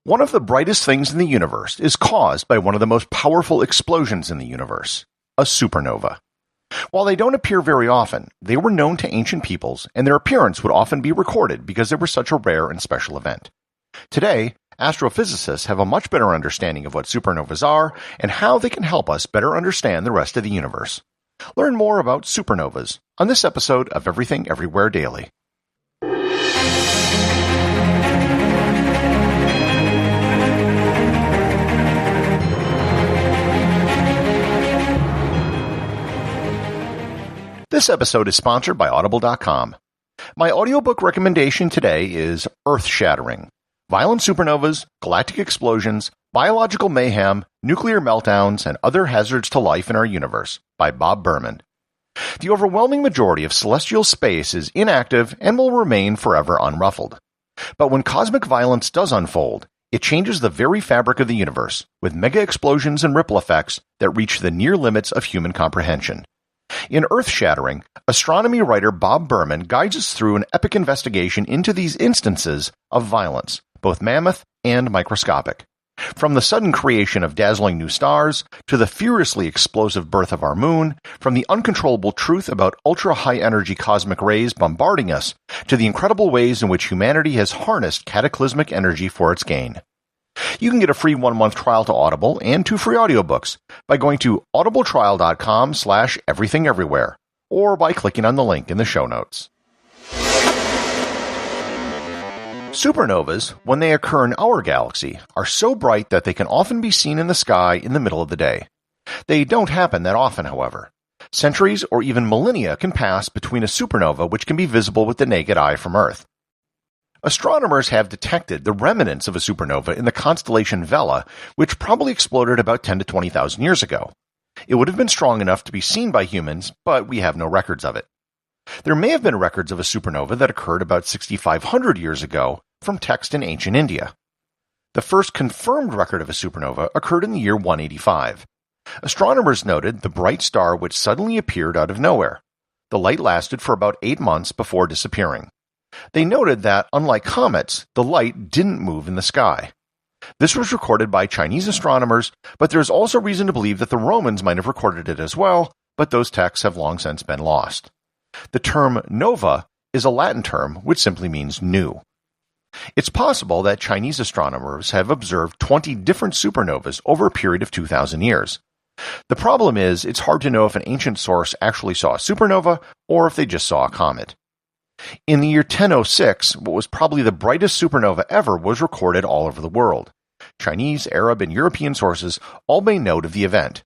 One of the brightest things in the universe is caused by one of the most powerful explosions in the universe, a supernova. While they don't appear very often, they were known to ancient peoples, and their appearance would often be recorded because they were such a rare and special event. Today, astrophysicists have a much better understanding of what supernovas are and how they can help us better understand the rest of the universe. Learn more about supernovas on this episode of Everything Everywhere Daily. This episode is sponsored by Audible.com. My audiobook recommendation today is Earth-Shattering: Violent Supernovas, Galactic Explosions, Biological Mayhem, Nuclear Meltdowns, and Other Hazards to Life in Our Universe by Bob Berman. The overwhelming majority of celestial space is inactive and will remain forever unruffled. But when cosmic violence does unfold, it changes the very fabric of the universe, with mega explosions and ripple effects that reach the near limits of human comprehension. In Earth-Shattering, astronomy writer Bob Berman guides us through an epic investigation into these instances of violence, both mammoth and microscopic. From the sudden creation of dazzling new stars, to the furiously explosive birth of our moon, from the uncontrollable truth about ultra-high-energy cosmic rays bombarding us, to the incredible ways in which humanity has harnessed cataclysmic energy for its gain. You can get a free 1-month trial to Audible and 2 free audiobooks by going to audibletrial.com/everythingeverywhere or by clicking on the link in the show notes. Supernovas, when they occur in our galaxy, are so bright that they can often be seen in the sky in the middle of the day. They don't happen that often, however. Centuries or even millennia can pass between a supernova which can be visible with the naked eye from Earth. Astronomers have detected the remnants of a supernova in the constellation Vela, which probably exploded about 10 to 20,000 years ago. It would have been strong enough to be seen by humans, but we have no records of it. There may have been records of a supernova that occurred about 6,500 years ago from text in ancient India. The first confirmed record of a supernova occurred in the year 185. Astronomers noted the bright star which suddenly appeared out of nowhere. The light lasted for about 8 months before disappearing. They noted that, unlike comets, the light didn't move in the sky. This was recorded by Chinese astronomers, but there is also reason to believe that the Romans might have recorded it as well, but those texts have long since been lost. The term nova is a Latin term which simply means new. It's possible that Chinese astronomers have observed 20 different supernovas over a period of 2,000 years. The problem is, it's hard to know if an ancient source actually saw a supernova or if they just saw a comet. In the year 1006, what was probably the brightest supernova ever was recorded all over the world. Chinese, Arab, and European sources all made note of the event.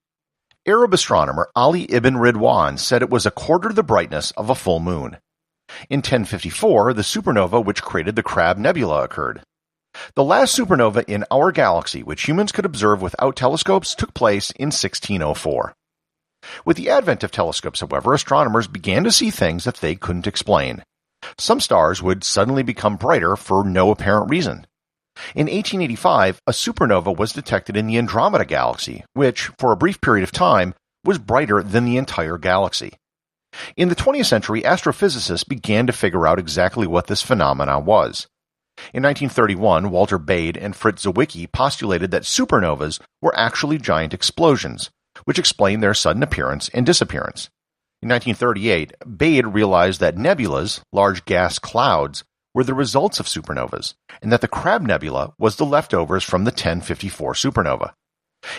Arab astronomer Ali ibn Ridwan said it was a quarter the brightness of a full moon. In 1054, the supernova which created the Crab Nebula occurred. The last supernova in our galaxy which humans could observe without telescopes took place in 1604. With the advent of telescopes, however, astronomers began to see things that they couldn't explain. Some stars would suddenly become brighter for no apparent reason. In 1885, a supernova was detected in the Andromeda galaxy, which, for a brief period of time, was brighter than the entire galaxy. In the 20th century, astrophysicists began to figure out exactly what this phenomenon was. In 1931, Walter Bade and Fritz Zwicky postulated that supernovas were actually giant explosions, which explained their sudden appearance and disappearance. In 1938, Bade realized that nebulas, large gas clouds, were the results of supernovas, and that the Crab Nebula was the leftovers from the 1054 supernova.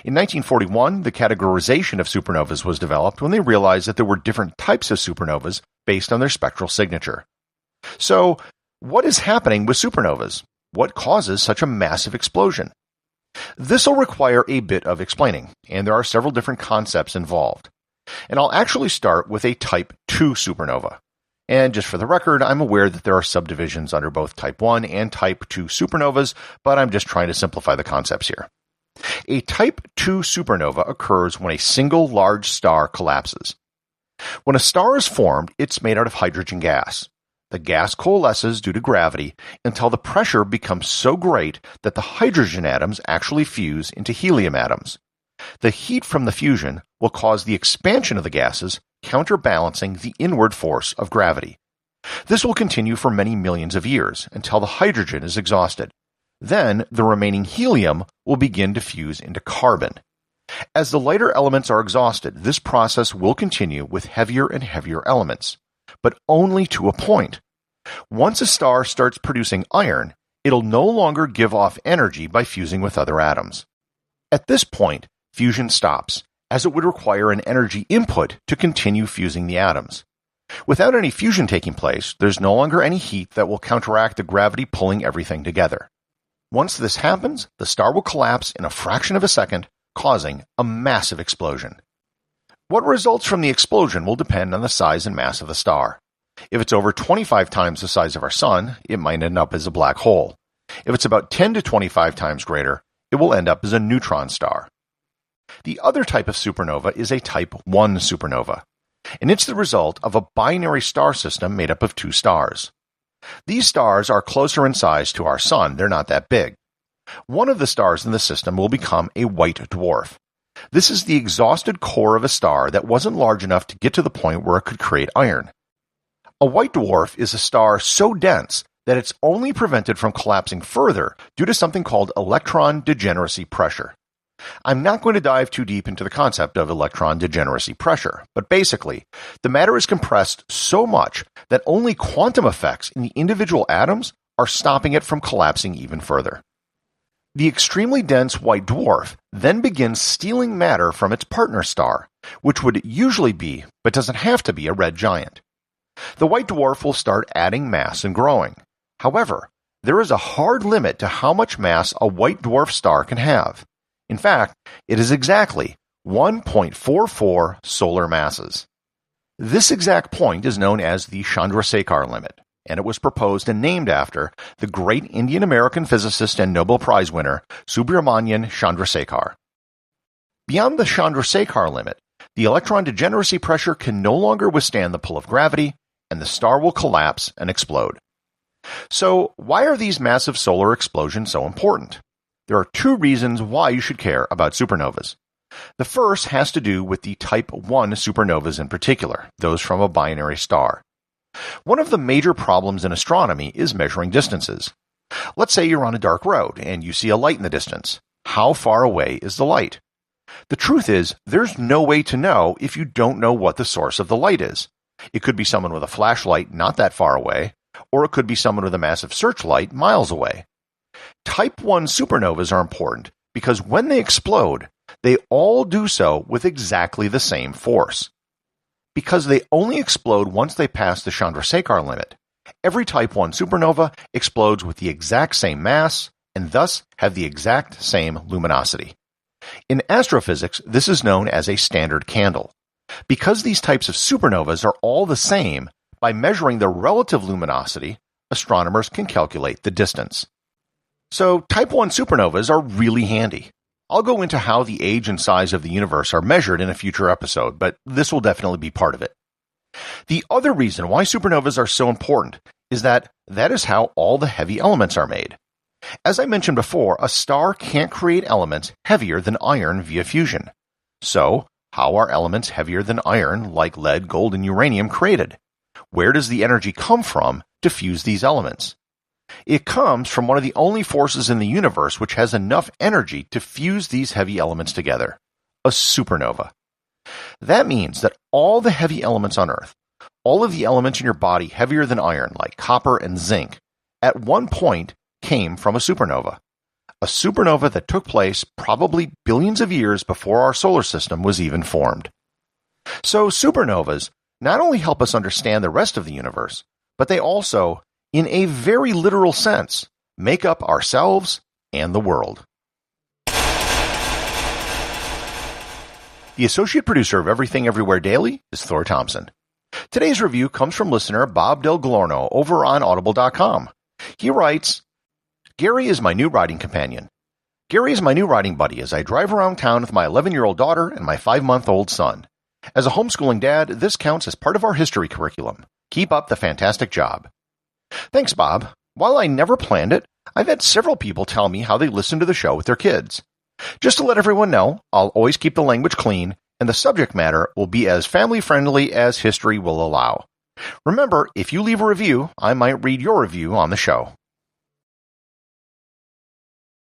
In 1941, the categorization of supernovas was developed when they realized that there were different types of supernovas based on their spectral signature. So, what is happening with supernovas? What causes such a massive explosion? This will require a bit of explaining, and there are several different concepts involved. And I'll actually start with a Type 2 supernova. And just for the record, I'm aware that there are subdivisions under both Type 1 and Type 2 supernovas, but I'm just trying to simplify the concepts here. A Type 2 supernova occurs when a single large star collapses. When a star is formed, it's made out of hydrogen gas. The gas coalesces due to gravity until the pressure becomes so great that the hydrogen atoms actually fuse into helium atoms. The heat from the fusion will cause the expansion of the gases, counterbalancing the inward force of gravity. This will continue for many millions of years until the hydrogen is exhausted. Then the remaining helium will begin to fuse into carbon. As the lighter elements are exhausted, this process will continue with heavier and heavier elements, but only to a point. Once a star starts producing iron, it'll no longer give off energy by fusing with other atoms. At this point, fusion stops, as it would require an energy input to continue fusing the atoms. Without any fusion taking place, there's no longer any heat that will counteract the gravity pulling everything together. Once this happens, the star will collapse in a fraction of a second, causing a massive explosion. What results from the explosion will depend on the size and mass of the star. If it's over 25 times the size of our Sun, it might end up as a black hole. If it's about 10 to 25 times greater, it will end up as a neutron star. The other type of supernova is a Type 1 supernova, and it's the result of a binary star system made up of two stars. These stars are closer in size to our Sun, they're not that big. One of the stars in the system will become a white dwarf. This is the exhausted core of a star that wasn't large enough to get to the point where it could create iron. A white dwarf is a star so dense that it's only prevented from collapsing further due to something called electron degeneracy pressure. I'm not going to dive too deep into the concept of electron degeneracy pressure, but basically, the matter is compressed so much that only quantum effects in the individual atoms are stopping it from collapsing even further. The extremely dense white dwarf then begins stealing matter from its partner star, which would usually be, but doesn't have to be, a red giant. The white dwarf will start adding mass and growing. However, there is a hard limit to how much mass a white dwarf star can have. In fact, it is exactly 1.44 solar masses. This exact point is known as the Chandrasekhar limit, and it was proposed and named after the great Indian-American physicist and Nobel Prize winner Subrahmanyan Chandrasekhar. Beyond the Chandrasekhar limit, the electron degeneracy pressure can no longer withstand the pull of gravity, and the star will collapse and explode. So, why are these massive solar explosions so important? There are two reasons why you should care about supernovas. The first has to do with the Type 1 supernovas in particular, those from a binary star. One of the major problems in astronomy is measuring distances. Let's say you're on a dark road and you see a light in the distance. How far away is the light? The truth is, there's no way to know if you don't know what the source of the light is. It could be someone with a flashlight not that far away, or it could be someone with a massive searchlight miles away. Type 1 supernovas are important because when they explode, they all do so with exactly the same force. Because they only explode once they pass the Chandrasekhar limit, every Type 1 supernova explodes with the exact same mass and thus have the exact same luminosity. In astrophysics, this is known as a standard candle. Because these types of supernovas are all the same, by measuring their relative luminosity, astronomers can calculate the distance. So, Type 1 supernovas are really handy. I'll go into how the age and size of the universe are measured in a future episode, but this will definitely be part of it. The other reason why supernovas are so important is that is how all the heavy elements are made. As I mentioned before, a star can't create elements heavier than iron via fusion. So, how are elements heavier than iron, like lead, gold, and uranium, created? Where does the energy come from to fuse these elements? It comes from one of the only forces in the universe which has enough energy to fuse these heavy elements together, a supernova. That means that all the heavy elements on Earth, all of the elements in your body heavier than iron, like copper and zinc, at one point came from a supernova. A supernova that took place probably billions of years before our solar system was even formed. So supernovas not only help us understand the rest of the universe, but they also, in a very literal sense, make up ourselves and the world. The associate producer of Everything Everywhere Daily is Thor Thomsen. Today's review comes from listener Bob Del Glorno over on Audible.com. He writes, Gary is my new riding companion. Gary is my new riding buddy as I drive around town with my 11-year-old daughter and my 5-month-old son. As a homeschooling dad, this counts as part of our history curriculum. Keep up the fantastic job. Thanks, Bob. While I never planned it, I've had several people tell me how they listen to the show with their kids. Just to let everyone know, I'll always keep the language clean, and the subject matter will be as family-friendly as history will allow. Remember, if you leave a review, I might read your review on the show.